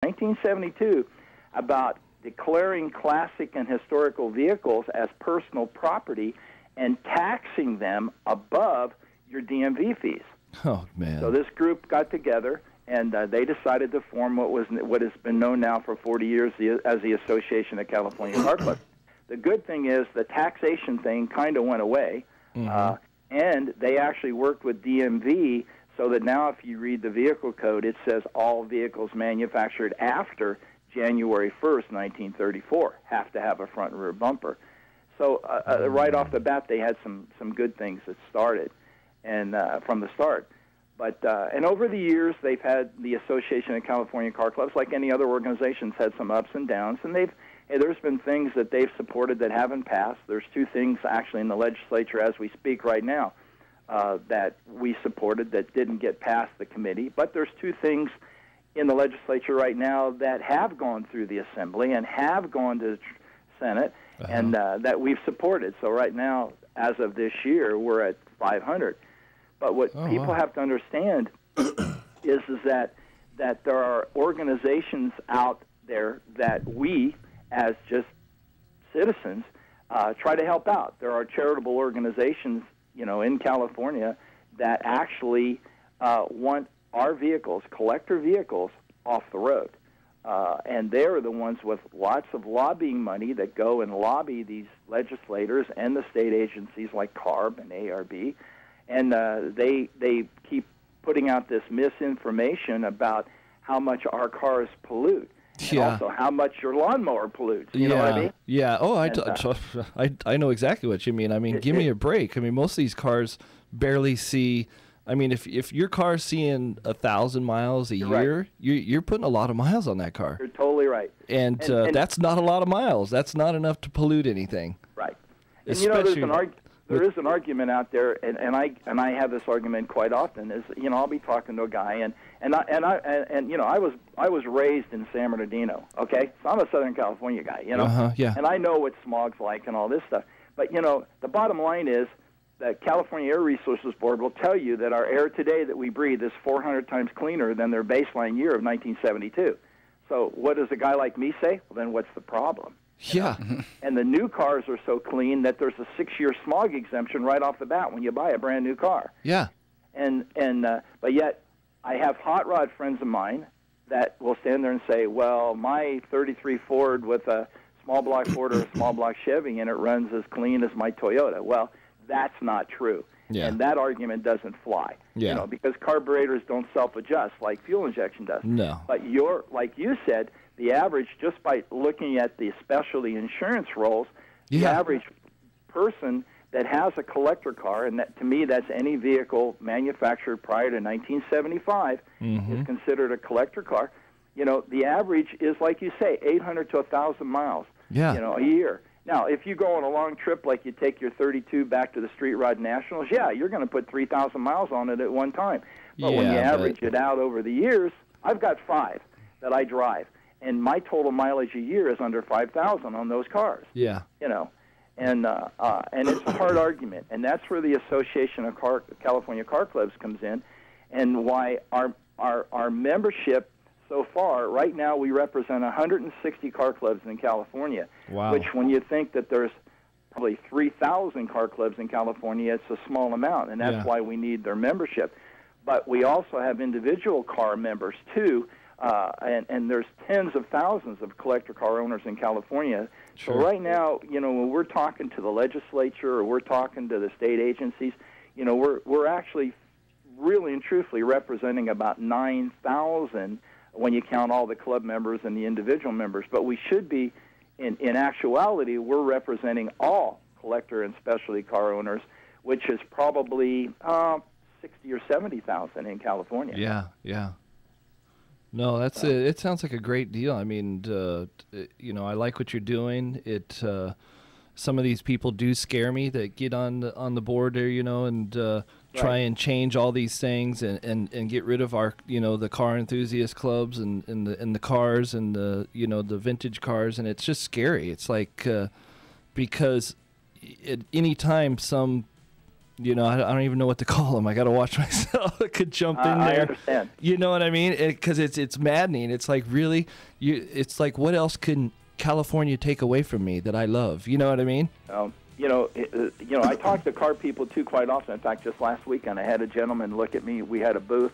1972 about declaring classic and historical vehicles as personal property and taxing them above your DMV fees. Oh, man. So this group got together, and they decided to form what has been known now for 40 years as the Association of California Car Clubs. The good thing is the taxation thing kind of went away, and they actually worked with DMV so that now if you read the vehicle code, it says all vehicles manufactured after January 1st, 1934 have to have a front and rear bumper. So right off the bat, they had some good things that started, and from the start. But and over the years, they've had the Association of California Car Clubs, like any other organizations, had some ups and downs, and there's been things that they've supported that haven't passed. There's two things actually in the legislature as we speak right now that we supported that didn't get past the committee. But there's two things in the legislature right now that have gone through the Assembly and have gone to the Senate, and that we've supported. So right now, as of this year, we're at 500. But what people have to understand is that there are organizations out there that we, as just citizens, try to help out. There are charitable organizations, in California that actually want our vehicles, collector vehicles, off the road. And they're the ones with lots of lobbying money that go and lobby these legislators and the state agencies like CARB and ARB. And they keep putting out this misinformation about how much our cars pollute. And also how much your lawnmower pollutes. You know what I mean? Yeah. Oh, I know exactly what you mean. I mean, give me a break. I mean, most of these cars barely see. I mean, if your car's seeing 1,000 miles a year, right. you're putting a lot of miles on that car. You're totally right. And that's not a lot of miles. That's not enough to pollute anything. Right. And there is an argument out there, and I have this argument quite often. Is I'll be talking to a guy, and I was raised in San Bernardino. Okay, so I'm a Southern California guy. Yeah. And I know what smog's like and all this stuff. But the bottom line is the California Air Resources Board will tell you that our air today that we breathe is 400 times cleaner than their baseline year of 1972. So what does a guy like me say? Well, then what's the problem? Yeah. And the new cars are so clean that there's a 6-year smog exemption right off the bat when you buy a brand new car. Yeah. But yet I have hot rod friends of mine that will stand there and say, well, my 33 Ford with a small block Ford or a small block Chevy and it runs as clean as my Toyota. Well, that's not true. Yeah. And that argument doesn't fly. Yeah. Because carburetors don't self-adjust like fuel injection does. No. But like you said, the average, just by looking at the specialty insurance rolls, the average person that has a collector car, and that, to me, that's any vehicle manufactured prior to 1975, is considered a collector car. The average is, like you say, 800 to 1,000 miles, a year. Now, if you go on a long trip, like you take your 32 back to the Street Rod Nationals, you're going to put 3,000 miles on it at one time. But when you average it out over the years, I've got 5 that I drive. And my total mileage a year is under 5,000 on those cars. Yeah. And it's a hard argument, and that's where the Association of California Car Clubs comes in, and why our membership so far, right now we represent 160 car clubs in California. Wow. Which, when you think that there's probably 3,000 car clubs in California, it's a small amount, and that's why we need their membership. But we also have individual car members too. And there's tens of thousands of collector car owners in California. Sure. So right now, when we're talking to the legislature or we're talking to the state agencies, we're actually really and truthfully representing about 9,000 when you count all the club members and the individual members. But we should be, in actuality, we're representing all collector and specialty car owners, which is probably 60 or 70,000 in California. Yeah. No, that's it. It sounds like a great deal. I mean, I like what you're doing. Some of these people do scare me that get on the board there, and try and change all these things and get rid of our, the car enthusiast clubs and the cars and the vintage cars, and it's just scary. It's like because at any time some you know, I don't even know what to call them. I got to watch myself. I could jump in there. I understand. You know what I mean? Because it's maddening. It's like, really, it's like, what else can California take away from me that I love? You know what I mean? I talk to car people too quite often. In fact, just last weekend, I had a gentleman look at me. We had a booth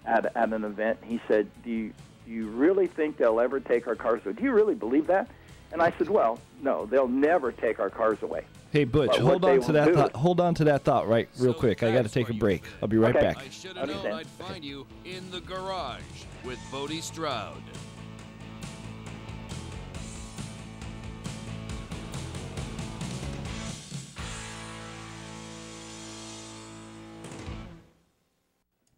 at an event. He said, "Do you really think they'll ever take our cars away? Do you really believe that?" And I said, "Well, no, they'll never take our cars away." Hey, Butch, hold on to that thought. Hold on to that thought real quick. I got to take a break. I'll be right back. I should have known I'd find you in the garage with Bodie Stroud.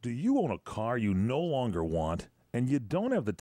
Do you own a car you no longer want and you don't have the